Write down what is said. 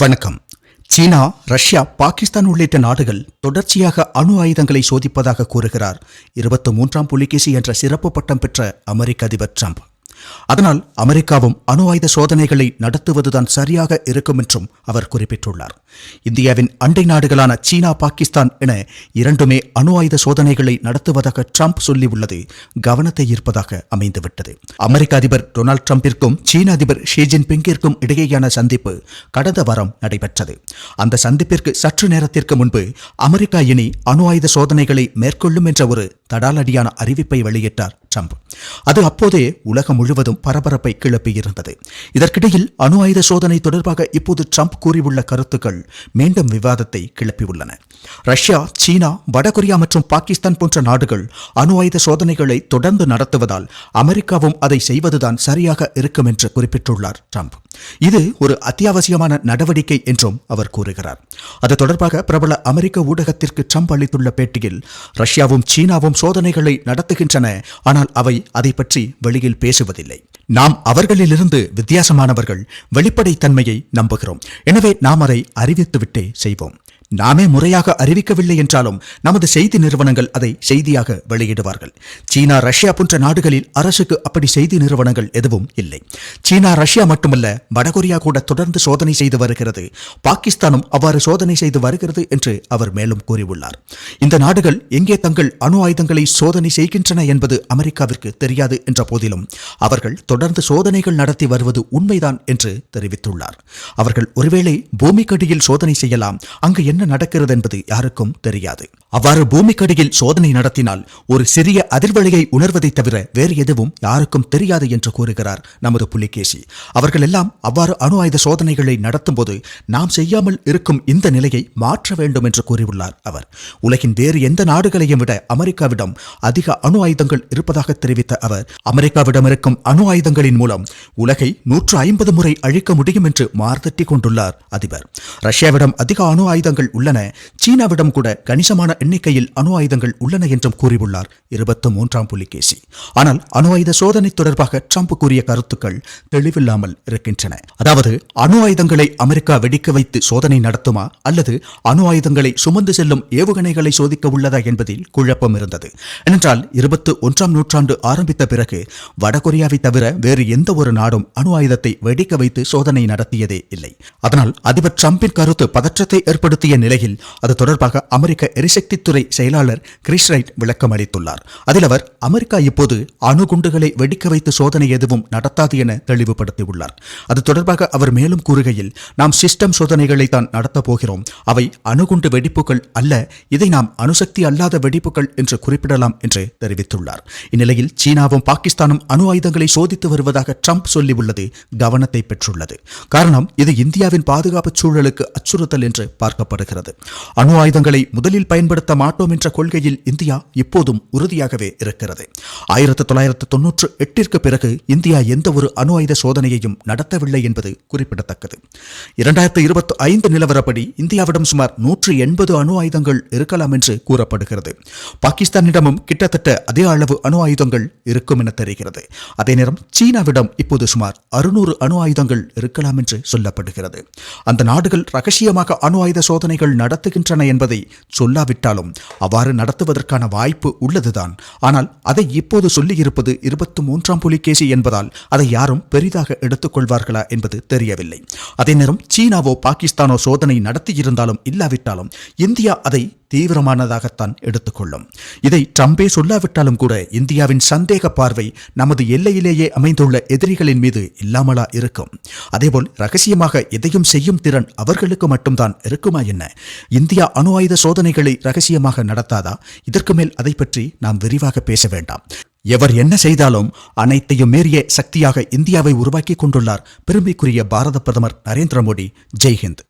வணக்கம். சீனா, ரஷ்யா, பாகிஸ்தான் உள்ளிட்ட நாடுகள் தொடர்ச்சியாக அணு ஆயுதங்களை சோதிப்பதாக கூறுகிறார் 23ஆம் புலிகேசி என்ற சிறப்பு பட்டம் பெற்ற அமெரிக்க அதிபர் டிரம்ப். அதனால் அமெரிக்காவும் அணு ஆயுத சோதனைகளை நடத்துவதுதான் சரியாக இருக்கும் என்றும் அவர் குறிப்பிட்டுள்ளார். இந்தியாவின் அண்டை நாடுகளான சீனா, பாகிஸ்தான் என இரண்டுமே அணு ஆயுத சோதனைகளை நடத்துவதாக டிரம்ப் சொல்லியுள்ளது கவனத்தை ஈர்ப்பதாக அமைந்துவிட்டது. அமெரிக்க அதிபர் டொனால்டு டிரம்பிற்கும் சீன அதிபர் ஷி ஜின்பிங்கிற்கும் இடையேயான சந்திப்பு கடந்த வாரம் நடைபெற்றது. அந்த சந்திப்பிற்கு சற்று நேரத்திற்கு முன்பு அமெரிக்கா இனி அணு ஆயுத சோதனைகளை மேற்கொள்ளும் என்ற ஒரு தடாலடியான அறிவிப்பை வெளியிட்டார் டிரம்ப். அது அப்போதே உலகம் முழுவதும் பரபரப்பை கிளப்பியிருந்தது. இதற்கிடையில் அணு ஆயுத சோதனை தொடர்பாக இப்போது டிரம்ப் கூறியுள்ள கருத்துக்கள் மீண்டும் விவாதத்தை கிளப்பியுள்ளன. ரஷ்யா, சீனா, வடகொரியா மற்றும் பாகிஸ்தான் போன்ற நாடுகள் அணு ஆயுத சோதனைகளை தொடர்ந்து நடத்துவதால் அமெரிக்காவும் அதை செய்வதுதான் சரியாக இருக்கும் என்று குறிப்பிட்டுள்ளார் டிரம்ப். இது ஒரு அத்தியாவசியமான நடவடிக்கை என்றும் அவர் கூறுகிறார். அது தொடர்பாக பிரபல அமெரிக்க ஊடகத்திற்கு டிரம்ப் அளித்துள்ள பேட்டியில், ரஷ்யாவும் சீனாவும் சோதனைகளை நடத்துகின்றன, ஆனால் அவை அதை பற்றி வெளியில் பேசுவதில்லை. நாம் அவர்களிலிருந்து வித்தியாசமானவர்கள், வெளிப்படைத்தன்மையை நம்புகிறோம். எனவே நாம் அதை அறிவித்துவிட்டே செய்வோம். நாமே முறையாக அறிவிக்கவில்லை என்றாலும் நமது செய்தி நிறுவனங்கள் அதை செய்தியாக வெளியிடுவார்கள். சீனா, ரஷ்யா போன்ற நாடுகளில் அரசுக்கு அப்படி செய்தி நிறுவனங்கள் எதுவும் இல்லை. சீனா, ரஷ்யா மட்டுமல்ல, வடகொரியா கூட தொடர்ந்து சோதனை செய்து வருகிறது. பாகிஸ்தானும் அவ்வாறு சோதனை செய்து வருகிறது என்று அவர் மேலும் கூறியுள்ளார். இந்த நாடுகள் எங்கே தங்கள் அணு ஆயுதங்களை சோதனை செய்கின்றன என்பது அமெரிக்காவிற்கு தெரியாது என்ற போதிலும் அவர்கள் தொடர்ந்து சோதனைகள் நடத்தி வருவது உண்மைதான் என்று தெரிவித்துள்ளார். அவர்கள் ஒருவேளை பூமிக்கடியில் சோதனை செய்யலாம். அங்கு என்ன நடக்கிறது என்பது யாருக்கும் தெரியாது. அவ்வாறு பூமிக்கடியில் சோதனை நடத்தினால் ஒரு சிறிய அதிர்வலையை உணர்வதை தவிர வேறு எதுவும் யாருக்கும் தெரியாது என்று கூறுகிறார் நமது புலிகேசி. அவர்கள் எல்லாம் அவ்வாறு அணு ஆயுத சோதனைகளை நடத்தும் போது நாம் செய்யாமல் இருக்கும் இந்த நிலையை மாற்ற வேண்டும் என்று கூறியுள்ளார் அவர். உலகின் வேறு எந்த நாடுகளையும் விட அமெரிக்காவிடம் அதிக அணு ஆயுதங்கள் இருப்பதாக தெரிவித்த அவர், அமெரிக்காவிடம் இருக்கும் அணு ஆயுதங்களின் மூலம் உலகை 150 முறை அழிக்க முடியும் என்று மார்த்தட்டி கொண்டுள்ளார் அதிபர். ரஷ்யாவிடம் அதிக அணு ஆயுதங்கள் உள்ளன, சீனாவிடம் கூட கணிசமான எண்ணிக்கையில் அணு ஆயுதங்கள் உள்ளன என்றும் கூறியுள்ளார் 23ஆம் புலிகேசி. ஆனால் அணு ஆயுத சோதனை தொடர்பாக டிரம்ப் கூறிய கருத்துக்கள் தெளிவில்லாமல் இருக்கின்றன. அதாவது, அணு ஆயுதங்களை அமெரிக்கா வெடிக்க வைத்து சோதனை நடத்துமா அல்லது அணு ஆயுதங்களை சுமந்து செல்லும் ஏவுகணைகளை சோதிக்க உள்ளதா என்பதில் குழப்பம் இருந்தது. ஏனென்றால் 21ஆம் நூற்றாண்டு ஆரம்பித்த பிறகு வடகொரியாவை தவிர வேறு எந்த ஒரு நாடும் அணு ஆயுதத்தை வெடிக்க வைத்து சோதனை நடத்தியதே இல்லை. அதனால் அதிபர் டிரம்பின் கருத்து பதற்றத்தை ஏற்படுத்திய நிலையில் அது தொடர்பாக அமெரிக்க எரிசக்தித்துறை செயலாளர் கிறிஸ் ரைட் விளக்கம் அளித்துள்ளார். அதில் அவர், அமெரிக்கா இப்போது அணுகுண்டுகளை வெடிக்க வைத்து சோதனை எதுவும் நடத்தாது என தெளிவுபடுத்தியுள்ளார். அது தொடர்பாக அவர் மேலும் கூறுகையில், நாம் சிஸ்டம் சோதனைகளை தான் நடத்தப் போகிறோம். அவை அணுகுண்டு வெடிப்புகள் அல்ல. இதை நாம் அணுசக்தி அல்லாத வெடிப்புகள் என்று குறிப்பிடலாம் என்று தெரிவித்துள்ளார். இந்நிலையில் சீனாவும் பாகிஸ்தானும் அணு ஆயுதங்களை சோதித்து வருவதாக டிரம்ப் சொல்லியுள்ளது கவனத்தை பெற்றுள்ளது. காரணம், இது இந்தியாவின் பாதுகாப்பு சூழலுக்கு அச்சுறுத்தல் என்று பார்க்கப்படுகிறது. அணு ஆயுதங்களை முதலில் பயன்படுத்த மாட்டோம் என்ற கொள்கையில் இந்தியா இப்போதும் உறுதியாகவே இருக்கிறது. 1998 பிறகு இந்தியா எந்த ஒரு அணு ஆயுத சோதனையையும் நடத்தவில்லை என்பது குறிப்பிடத்தக்கது. 2025 நிலவரப்படி இந்தியாவிடம் சுமார் 180 அணு ஆயுதங்கள் இருக்கலாம் என்று கூறப்படுகிறது. பாகிஸ்தானிடமும் கிட்டத்தட்ட அதே அளவு அணு ஆயுதங்கள் இருக்கும் என தெரிகிறது. அதே நேரம் சீனாவிடம் இப்போது சுமார் 600 அணு ஆயுதங்கள் இருக்கலாம் என்று சொல்லப்படுகிறது. அந்த நாடுகள் ரகசியமாக அணு ஆயுத சோதனைகள் நடத்துகின்றன என்பதை சொல்லாவிட்டாலும் அவ்வாறு நடத்துவதற்கான வாய்ப்பு உள்ளதுதான். ஆனால் அதை இப்போது சொல்லியிருப்பது 23ஆம் புலிகேசி என்பதால் அதை யாரும் பெரிதாக எடுத்துக் கொள்வார்களா என்பது தெரியவில்லை. அதே நேரம் சீனாவோ பாகிஸ்தானோ சோதனை நடத்தியிருந்தாலும் இல்லாவிட்டாலும் இந்தியா அதை தீவிரமானதாகத்தான் எடுத்துக்கொள்ளும். இதை டிரம்பே சொல்லாவிட்டாலும் கூட இந்தியாவின் சந்தேக பார்வை நமது எல்லையிலேயே அமைந்துள்ள எதிரிகளின் மீது இல்லாமலா இருக்கும்? அதேபோல் ரகசியமாக எதையும் செய்யும் திறன் அவர்களுக்கு மட்டும்தான் இருக்குமா என்ன? இந்தியா அணு ஆயுத சோதனைகளை ரகசியமாக நடத்தாதா? இதற்கு மேல் அதை பற்றி நாம் விரிவாக பேச வேண்டாம். எவர் என்ன செய்தாலும் அனைத்தையும் மீறிய சக்தியாக இந்தியாவை உருவாக்கி கொண்டுள்ளார் பெருமைக்குரிய பாரத பிரதமர் நரேந்திர மோடி. ஜெய்ஹிந்த்.